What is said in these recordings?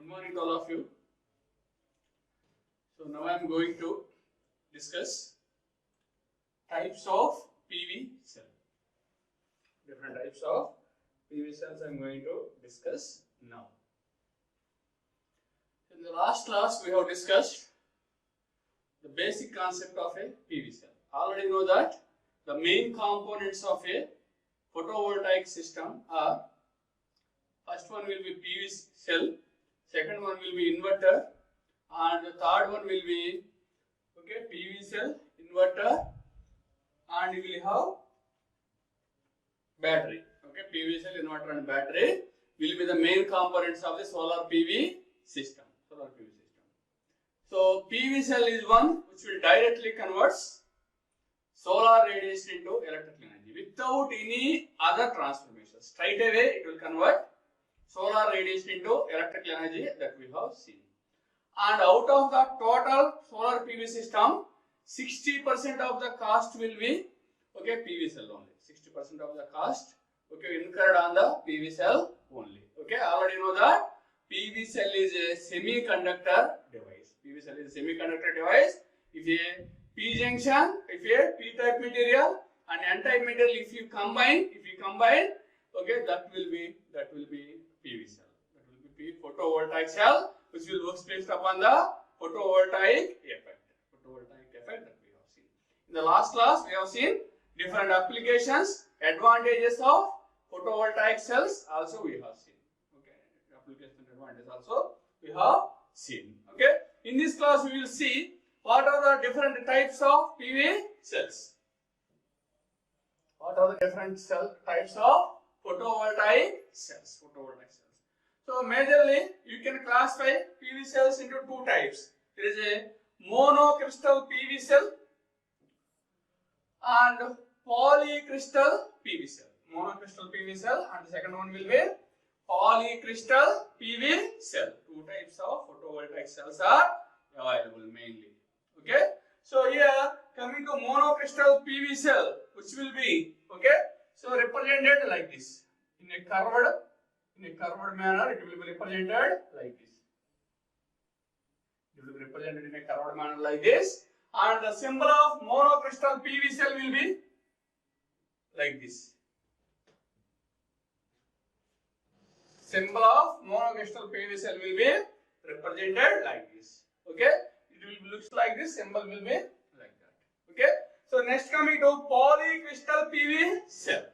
morning to all of you. So now I am going to discuss types of PV cell. Different types of PV cells I am going to discuss now. In the last class we have discussed the basic concept of a PV cell. Already know that the main components of a photovoltaic system are: first one will be PV cell, second one will be inverter, and the third one will be PV cell, inverter, and you will have battery. PV cell, inverter, and battery will be the main components of the solar PV system. So PV cell is one which will directly converts solar radiation into electrical energy without any other transformation. Straight away it will convert solar radiation into electrical energy that we have seen. And out of the total solar PV system, 60% of the cost will be PV cell only. 60% of the cost incurred on the PV cell only. Already know that PV cell is a semiconductor device. PV cell is a semiconductor device. If a P junction, if a P-type material and N-type material, if you combine, that will be PV cell. That will be photovoltaic cell, which will work based upon the photovoltaic effect. Photovoltaic effect that we have seen. In the last class, we have seen different applications, advantages of photovoltaic cells. Also, we have seen. Application advantages also we have seen. In this class, we will see what are the different types of PV cells. What are the different types of photovoltaic cells? So majorly you can classify PV cells into two types. There is a monocrystal PV cell and polycrystal PV cell. Monocrystal PV cell, and the second one will be polycrystal PV cell. Two types of photovoltaic cells are available mainly. So here coming to monocrystal PV cell, which will be so represented like this in a curved manner. It will be represented like this. It will be represented in a curved manner like this, and the symbol of monocrystal PV cell will be like this. Symbol of monocrystal PV cell will be represented like this. It will looks like this. Symbol will be like that. So next coming to polycrystal PV cell.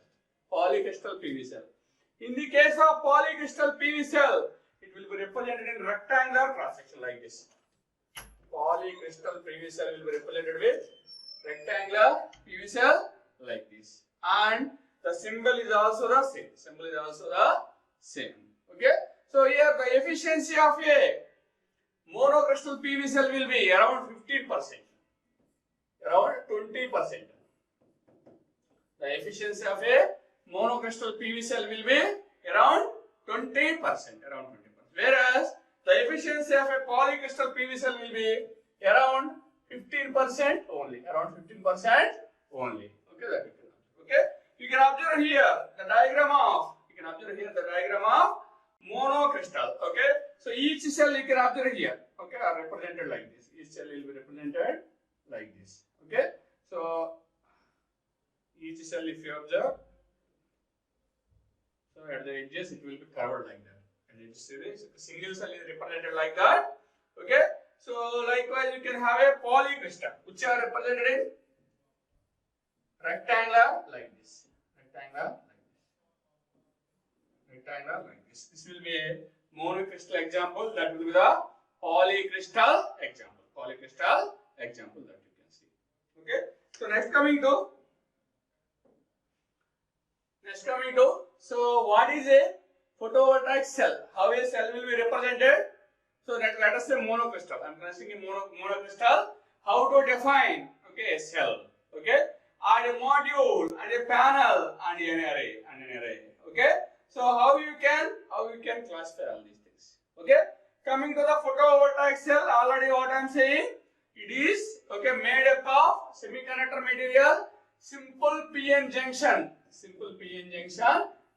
Polycrystal PV cell. In the case of polycrystal PV cell, it will be represented in rectangular cross section like this. Polycrystal PV cell will be represented with rectangular PV cell like this, and the symbol is also the same. So here the efficiency of a monocrystal PV cell will be around 15%, around 20%. The efficiency of a monocrystal PV cell will be around 20%, whereas the efficiency of a polycrystal PV cell will be around 15% only, You can observe here the diagram of monocrystal. So each cell you can observe here, are represented like this. Each cell will be represented like this. So each cell, if you observe, so at the edges it will be curved like that. And a single cell is represented like that. So likewise you can have a polycrystal, which are represented in rectangular like this. This will be a monocrystal example. That will be the polycrystal example. That you can see. So next coming to so what is a photovoltaic cell? How a cell will be represented? So let us say monocrystal. I am considering monocrystal. How to define a cell? And a module, and a panel, and an array, So how you can classify all these things? Coming to the photovoltaic cell, already what I am saying, it is made up of semiconductor material, simple PN junction.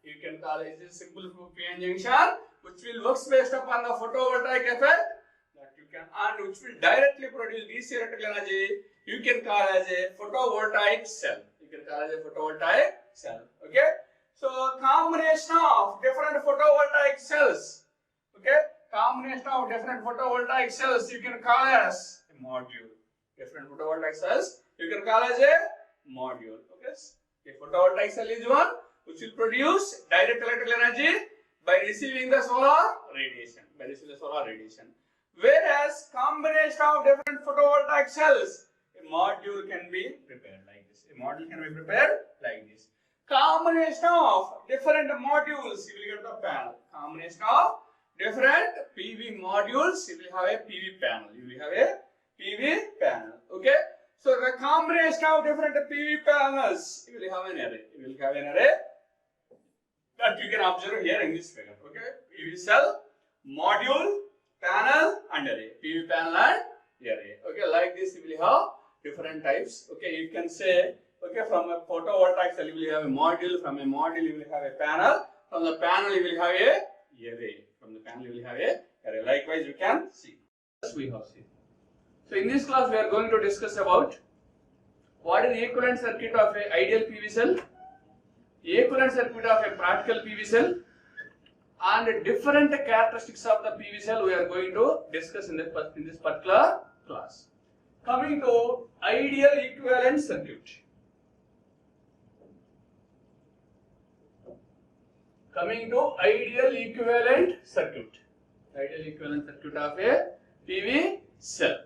You can call it a simple PN junction, which will work based upon the photovoltaic effect that you can, and which will directly produce DC electrical energy, you can call as a photovoltaic cell. You can call as a photovoltaic cell. Okay. So combination of different photovoltaic cells. Okay. Combination of different photovoltaic cells you can call as a module. Different photovoltaic cells you can call as a module. Okay. A photovoltaic cell is one which will produce direct electrical energy by receiving the solar radiation. Whereas combination of different photovoltaic cells, a module can be prepared like this. A module can be prepared like this. Combination of different modules, you will get the panel. Combination of different PV modules, you will have a PV panel. Okay. So the combination of different PV panels, you will have an array. That you can observe here in this figure. Okay. PV cell, module, panel and array. PV panel and array. Okay. Like this, you will have different types. Okay. You can say, okay, from a photovoltaic cell, you will have a module. From a module, you will have a panel. From the panel, you will have a array. Likewise, you can see. We have seen. So in this class, we are going to discuss about what is the equivalent circuit of an ideal PV cell, equivalent circuit of a practical PV cell, and different characteristics of the PV cell we are going to discuss in this particular class. Coming to ideal equivalent circuit. Ideal equivalent circuit of a PV cell.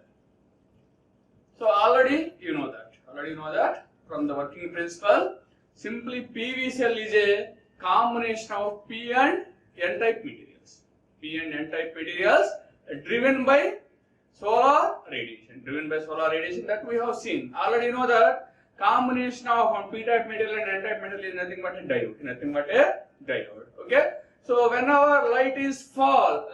So already you know that from the working principle. Simply PV cell is a combination of P and N type materials. Driven by solar radiation. That we have seen. Already know that combination of P type material and N type material is nothing but a diode. Okay. So whenever light is fall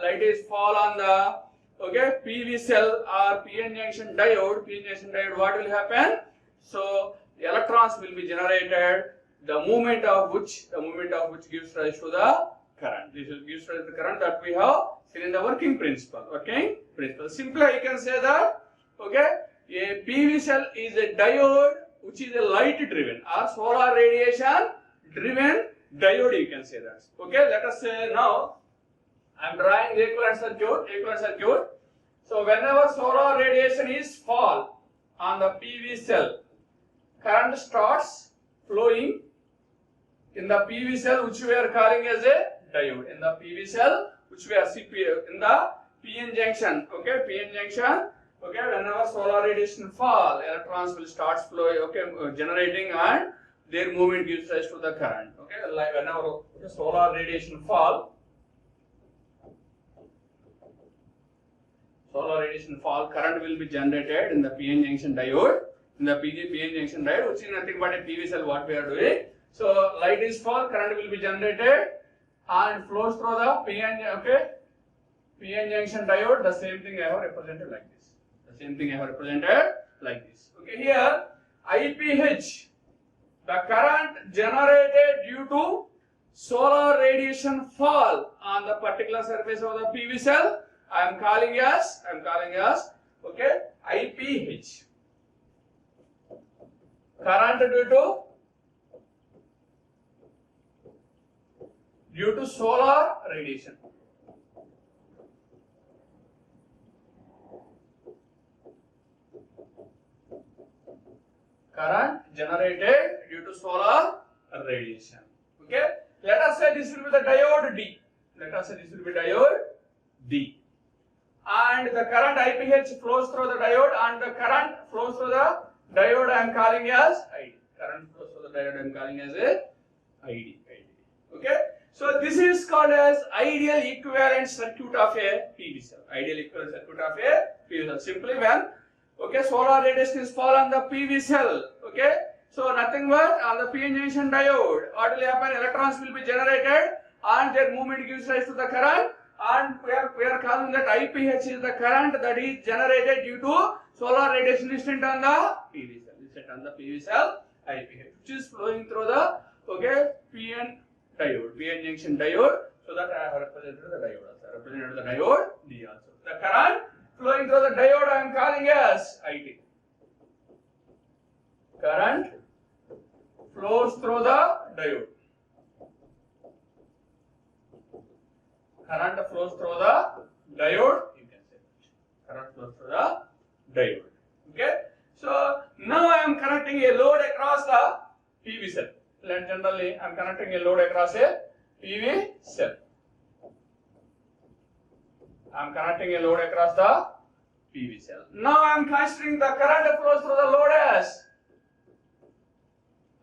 on the PV cell or PN junction diode, what will happen? So electrons will be generated, the movement of which gives rise to the current. This will give rise to the current that we have seen in the working principle. Simply I can say that a PV cell is a diode which is a light driven or solar radiation driven diode, you can say that. Let us say now I am drawing the equivalent circuit. So whenever solar radiation is fall on the PV cell, current starts flowing in the PV cell which we are calling as a diode. In the PV cell which we are in the PN junction. Whenever solar radiation fall, electrons will start flowing, generating, and their movement gives rise to the current. Like whenever solar radiation fall, current will be generated in the PN junction diode. PN junction diode, which is nothing but a PV cell. What we are doing? So light is fall, current will be generated and flows through the PN junction diode. The same thing I have represented like this. Here IPH, the current generated due to solar radiation fall on the particular surface of the PV cell, I am calling as IPH. Current due to solar radiation. Current generated due to solar radiation. Let us say this will be the diode D. And the current IPH flows through the diode, and the current flows through the diode I am calling as ID. ID. So this is called as ideal equivalent circuit of a PV cell. Simply when solar radiation is fall on the PV cell. So nothing but on the PN junction diode, what will happen? Electrons will be generated and their movement gives rise to the current, and we are calling that IPH is the current that is generated due to solar radiation incident on the PV cell. IPH, which is flowing through the PN junction diode. So that I have represented the diode also. I represented the diode D also. The current flowing through the diode I am calling as IT. Current flows through the diode. Current flows through the diode. You can say that. Current flows through the diode. Okay. So now I am connecting a load across the PV cell. And generally, I am connecting a load across a PV cell. I am connecting a load across the PV cell. Now I am considering the current that flows through the load as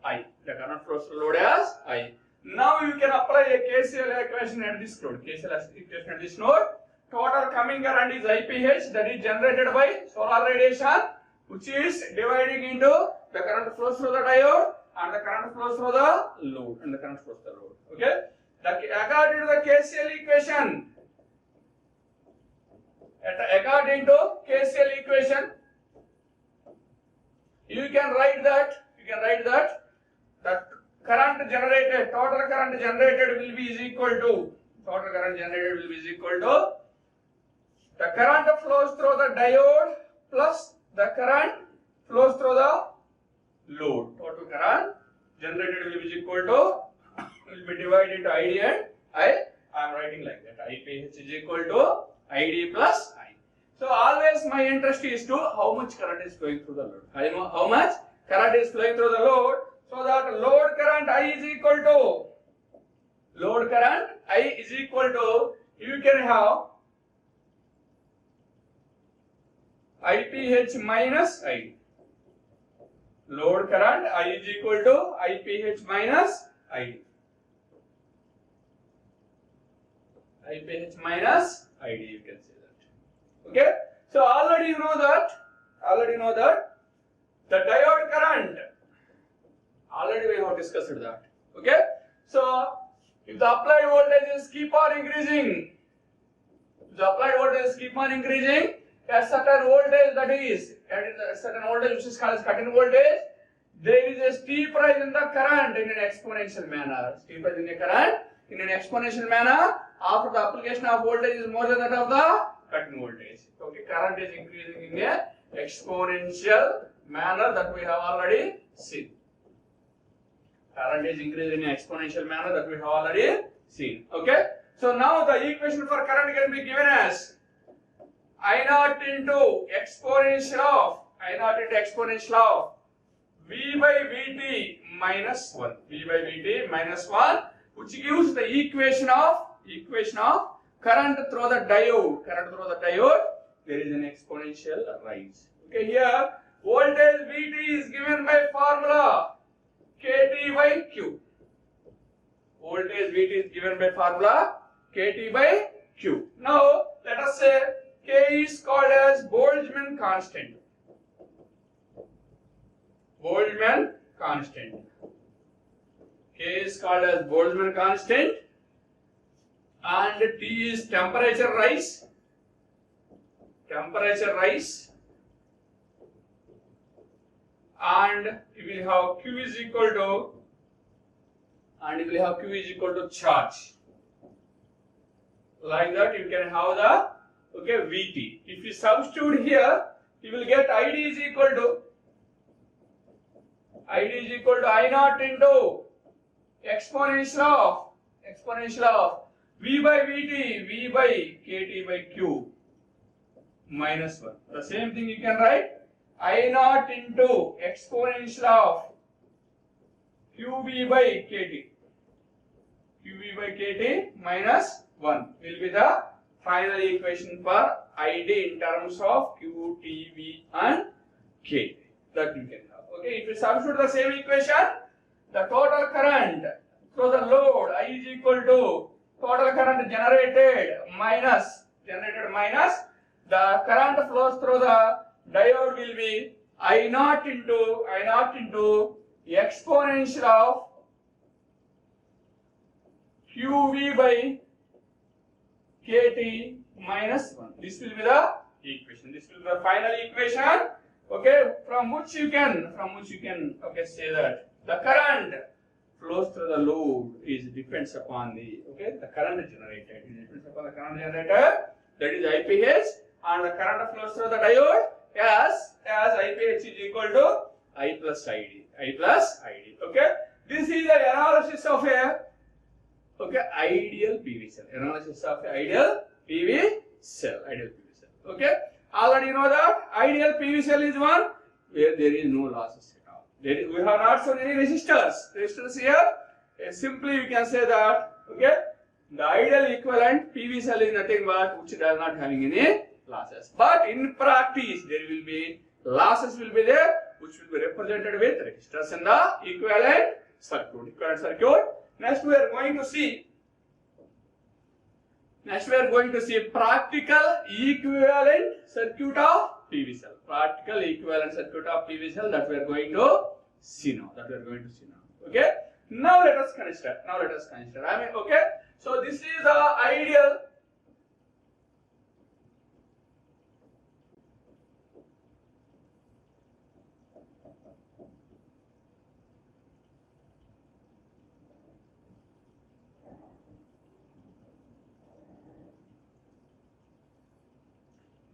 I. The current flows through the load as I. Now you can apply a KCL equation at this node. KCL equation at this node. Total coming current is IPH, that is generated by solar radiation, which is dividing into the current flows through the diode and the current flows through the load. And the current flows through the load. Okay? According to the KCL equation, according to KCL equation, you can write that that current generated, total current generated will be is equal to, total current generated will be is equal to the current flows through the diode plus the current flows through the load. Total current generated will be equal to, will be divided into ID and I. I am writing like that. IPH is equal to ID plus I. So always my interest is to how much current is flowing through the load. I know how much current is flowing through the load, so that load current I is equal to, load current I is equal to, you can have IPH minus I. Load current I is equal to IPH minus ID. IPH minus ID, you can say that. Okay? So already you know that the diode current, already we have discussed that. Okay? So if the applied voltages keep on increasing, at certain voltage, that is, at a certain voltage which is called as cut-in voltage, there is a steep rise in the current in an exponential manner. Steep rise in the current in an exponential manner after the application of voltage is more than that of the cut-in voltage. Okay, current is increasing in a exponential manner that we have already seen. Current is increasing in an exponential manner that we have already seen. Okay, so now the equation for current can be given as I naught into exponential of V by Vt minus 1. V by Vt minus 1, which gives the equation of current through the diode. There is an exponential rise. Okay, here voltage Vt is given by formula Kt by Q. Voltage Vt is given by formula Kt by Q. Now let us say K is called as Boltzmann constant. K is called as Boltzmann constant, and T is temperature rise. And we will have Q is equal to, charge. Like that you can have the Vt. If you substitute here, you will get ID is equal to I naught into exponential of V by Vt, V by Kt by Q minus 1. The same thing you can write I naught into exponential of Qv by Kt. Qv by Kt minus 1 will be the final equation for ID in terms of Q, T, V and K. That you can have. Okay, if you substitute the same equation, the total current through the load I is equal to total current generated minus the current flows through the diode will be I naught into exponential of Qv by Kt minus 1. This will be the equation. This will be the final equation. Okay, from which you can say that the current flows through the load is depends upon the the current generated. It depends upon the current generated, that is IPH, and the current flows through the diode as IPH is equal to I plus ID. Okay, this is the analysis of a ideal PV cell. Analysis of a ideal PV cell. Okay, already you know that ideal PV cell is one where there is no losses at all. We have not shown any resistors here. Simply we can say that the ideal equivalent PV cell is nothing but which does not having any losses. But in practice there will be losses will be there, which will be represented with resistors in the equivalent circuit. Next we are going to see practical equivalent circuit of PV cell. Practical equivalent circuit of PV cell that we are going to see now. Okay. Now let us consider. So this is the ideal.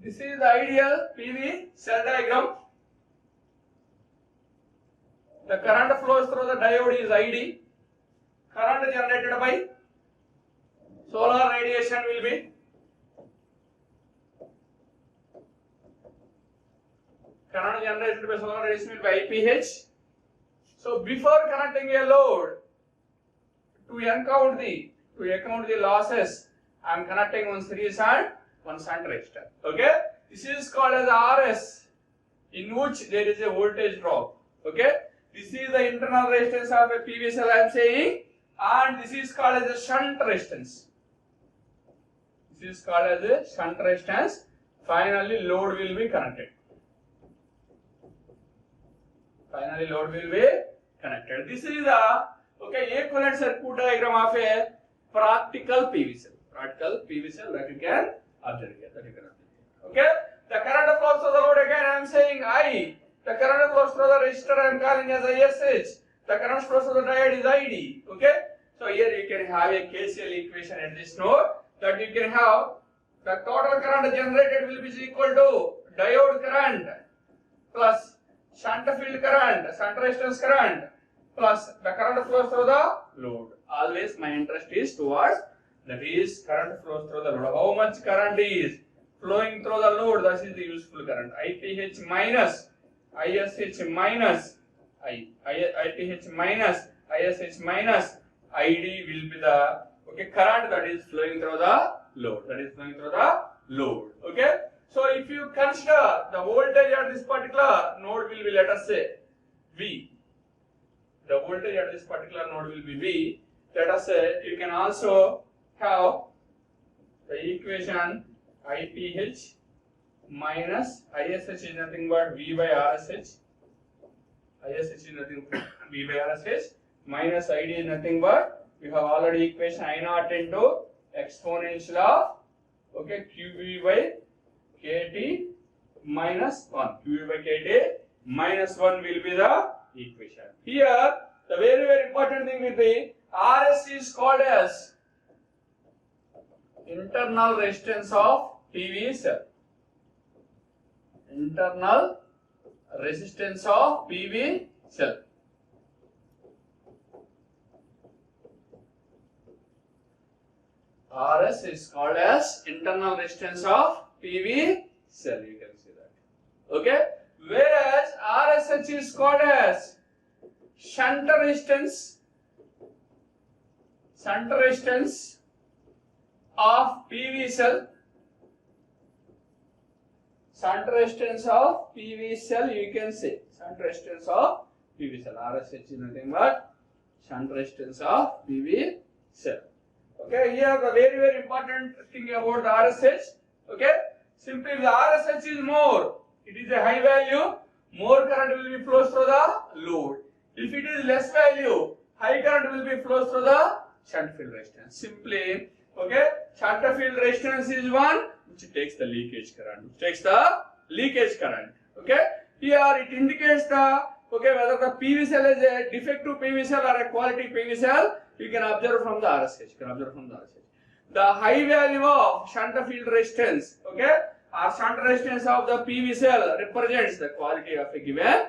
This is the ideal PV cell diagram. The current flows through the diode is ID. Current generated by solar radiation will be IPH. So before connecting a load, to account the losses, I am connecting one series and one shunt resistor. Okay, this is called as RS, in which there is a voltage drop. Okay, this is the internal resistance of a PV cell I am saying, and this is called as a shunt resistance. Finally, load will be connected. This is the equivalent circuit diagram of a practical PV cell. That you can observe here. Okay, the current flows through the load again I am saying I. The current flows through the resistor I am calling as ISH. The current flows through the diode is ID. Okay, so here you can have a KCL equation at this node, that you can have the total current generated will be equal to diode current plus shunt field current, shunt resistance current, plus the current flows through the load. Always my interest is towards, that is, current flows through the load. How much current is flowing through the load? That is the useful current. IPH minus ISH minus IPH minus ISH minus ID will be the current that is flowing through the load. Okay. So if you consider the voltage at this particular node will be, let us say, V. The voltage at this particular node will be V. Let us say you can also have the equation IPH minus ISH is nothing but V by RSH. Minus ID is nothing but, we have already equation I naught into exponential of QV by KT minus 1. QV by KT minus 1 will be the equation. Here the very important thing will be RS is called as internal resistance of PV cell. Internal resistance of PV cell. RS is called as internal resistance of PV cell. You can see that. Okay. Whereas RSH is called as shunt resistance of PV cell. Shunt resistance of PV cell, you can say. Shunt resistance of PV cell. RSH is nothing but shunt resistance of PV cell. Okay, here the very important thing about the RSH. Okay, simply the RSH is more. It is a high value, more current will be flows through the load. If it is less value, high current will be flows through the shunt field resistance. Simply, shunt field resistance is one which takes the leakage current. Okay, here it indicates the Okay, whether the PV cell is a defective PV cell or a quality PV cell, you can observe from the RSH. The high value of shunt field resistance, okay, or shunt resistance of the PV cell represents the quality of a given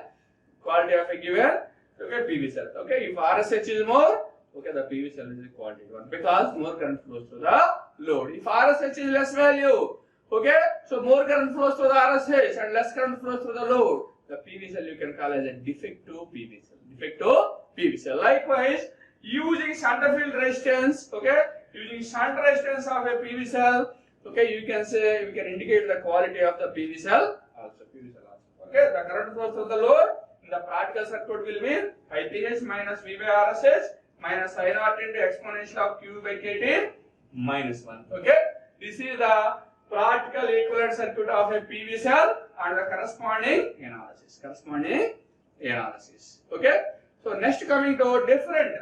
okay, PV cell. Okay, if RSH is more, okay, the PV cell is a quality one because more current flows through the load. If RSH is less value, okay, so more current flows through the RSH and less current flows through the load, the PV cell you can call as a defective PV cell. Likewise, using shunt field resistance, okay, using shunt resistance of a PV cell, okay, you can say, we can indicate the quality of the PV cell also. Okay, the current flows through the load in the practical circuit will be IPH minus V by RSH minus I naught into exponential of Q by KT minus 1. Okay, this is the practical equivalent circuit of a PV cell and the corresponding analysis. Okay, so next coming to different